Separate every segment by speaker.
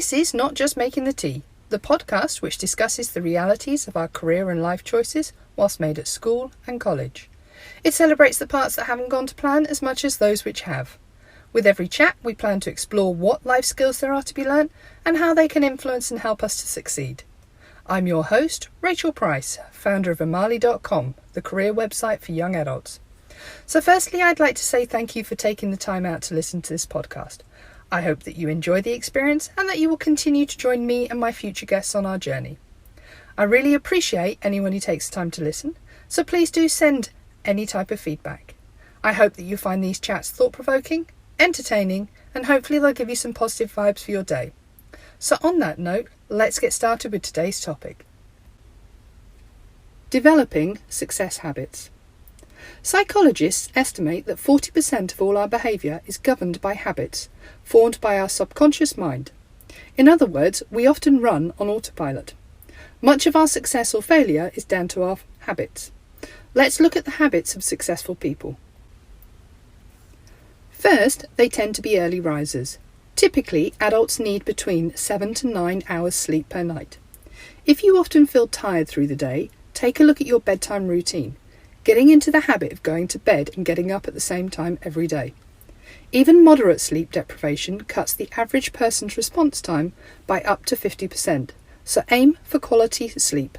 Speaker 1: This is Not Just Making the Tea, the podcast which discusses the realities of our career and life choices whilst made at school and college. It celebrates the parts that haven't gone to plan as much as those which have. With every chat, we plan to explore what life skills there are to be learnt and how they can influence and help us to succeed. I'm your host, Rachel Price, founder of Amali.com, the career website for young adults. So firstly, I'd like to say thank you for taking the time out to listen to this podcast. I hope that you enjoy the experience and that you will continue to join me and my future guests on our journey. I really appreciate anyone who takes the time to listen, so please do send any type of feedback. I hope that you find these chats thought-provoking, entertaining, and hopefully they'll give you some positive vibes for your day. So on that note, let's get started with today's topic. Developing success habits. Psychologists estimate that 40% of all our behaviour is governed by habits, formed by our subconscious mind. In other words, we often run on autopilot. Much of our success or failure is down to our habits. Let's look at the habits of successful people. First, they tend to be early risers. Typically, adults need between 7 to 9 hours sleep per night. If you often feel tired through the day, take a look at your bedtime routine. Getting into the habit of going to bed and getting up at the same time every day. Even moderate sleep deprivation cuts the average person's response time by up to 50%, so aim for quality sleep.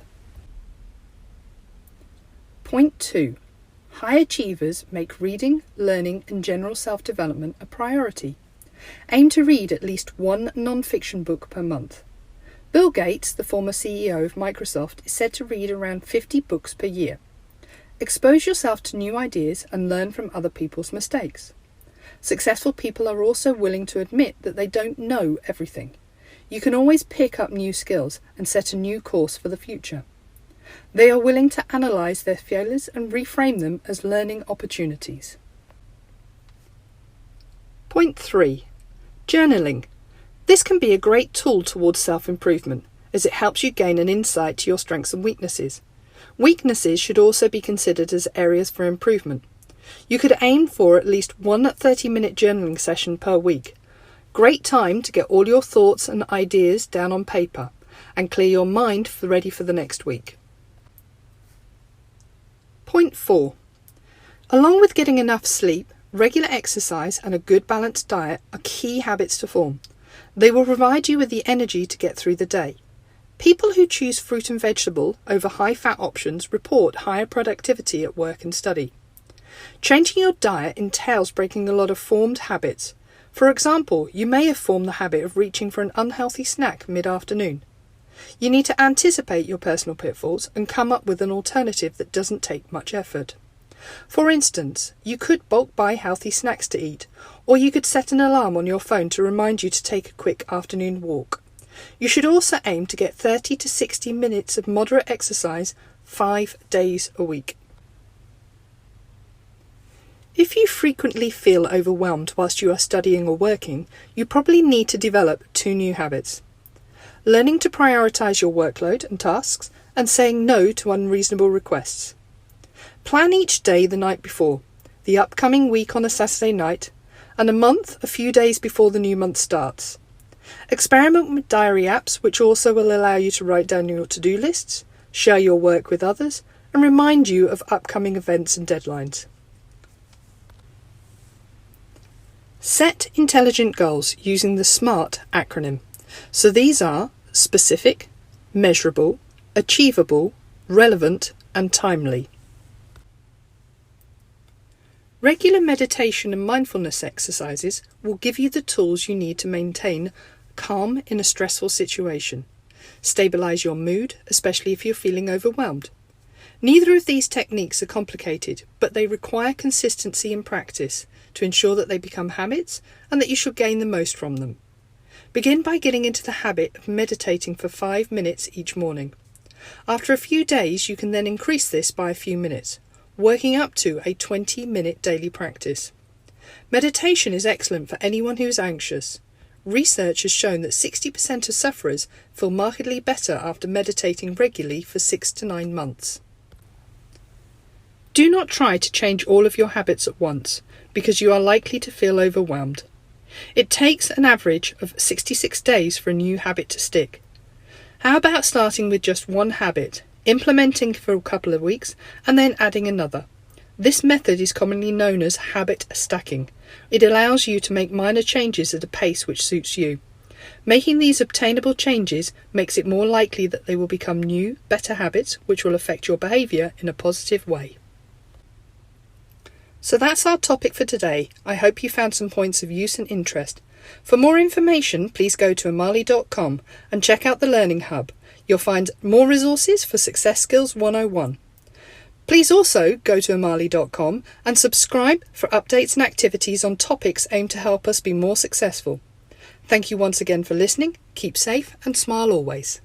Speaker 1: Point 2. High achievers make reading, learning and general self-development a priority. Aim to read at least one non-fiction book per month. Bill Gates, the former CEO of Microsoft, is said to read around 50 books per year. Expose yourself to new ideas and learn from other people's mistakes. Successful people are also willing to admit that they don't know everything. You can always pick up new skills and set a new course for the future. They are willing to analyse their failures and reframe them as learning opportunities. Point 3. Journaling. This can be a great tool towards self-improvement, as it helps you gain an insight to your strengths and weaknesses. Weaknesses should also be considered as areas for improvement. You could aim for at least one 30-minute journaling session per week. Great time to get all your thoughts and ideas down on paper and clear your mind ready for the next week. Point 4. Along with getting enough sleep, regular exercise and a good balanced diet are key habits to form. They will provide you with the energy to get through the day. People who choose fruit and vegetable over high-fat options report higher productivity at work and study. Changing your diet entails breaking a lot of formed habits. For example, you may have formed the habit of reaching for an unhealthy snack mid-afternoon. You need to anticipate your personal pitfalls and come up with an alternative that doesn't take much effort. For instance, you could bulk buy healthy snacks to eat, or you could set an alarm on your phone to remind you to take a quick afternoon walk. You should also aim to get 30 to 60 minutes of moderate exercise 5 days a week. If you frequently feel overwhelmed whilst you are studying or working, you probably need to develop 2 new habits. Learning to prioritise your workload and tasks and saying no to unreasonable requests. Plan each day the night before, the upcoming week on a Saturday night, and a month a few days before the new month starts. Experiment with diary apps which also will allow you to write down your to-do lists, share your work with others, and remind you of upcoming events and deadlines. Set intelligent goals using the SMART acronym. So these are specific, measurable, achievable, relevant, and timely. Regular meditation and mindfulness exercises will give you the tools you need to maintain calm in a stressful situation. Stabilise your mood, especially if you're feeling overwhelmed. Neither of these techniques are complicated, but they require consistency in practice to ensure that they become habits and that you shall gain the most from them. Begin by getting into the habit of meditating for 5 minutes each morning. After a few days, you can then increase this by a few minutes, working up to a 20-minute daily practice. Meditation is excellent for anyone who is anxious. Research has shown that 60% of sufferers feel markedly better after meditating regularly for 6 to 9 months. Do not try to change all of your habits at once, because you are likely to feel overwhelmed. It takes an average of 66 days for a new habit to stick. How about starting with just one habit, implementing for a couple of weeks, and then adding another? This method is commonly known as habit stacking. It allows you to make minor changes at a pace which suits you. Making these obtainable changes makes it more likely that they will become new, better habits which will affect your behaviour in a positive way. So that's our topic for today. I hope you found some points of use and interest. For more information, please go to amali.com and check out the Learning Hub. You'll find more resources for Success Skills 101. Please also go to amali.com and subscribe for updates and activities on topics aimed to help us be more successful. Thank you once again for listening. Keep safe and smile always.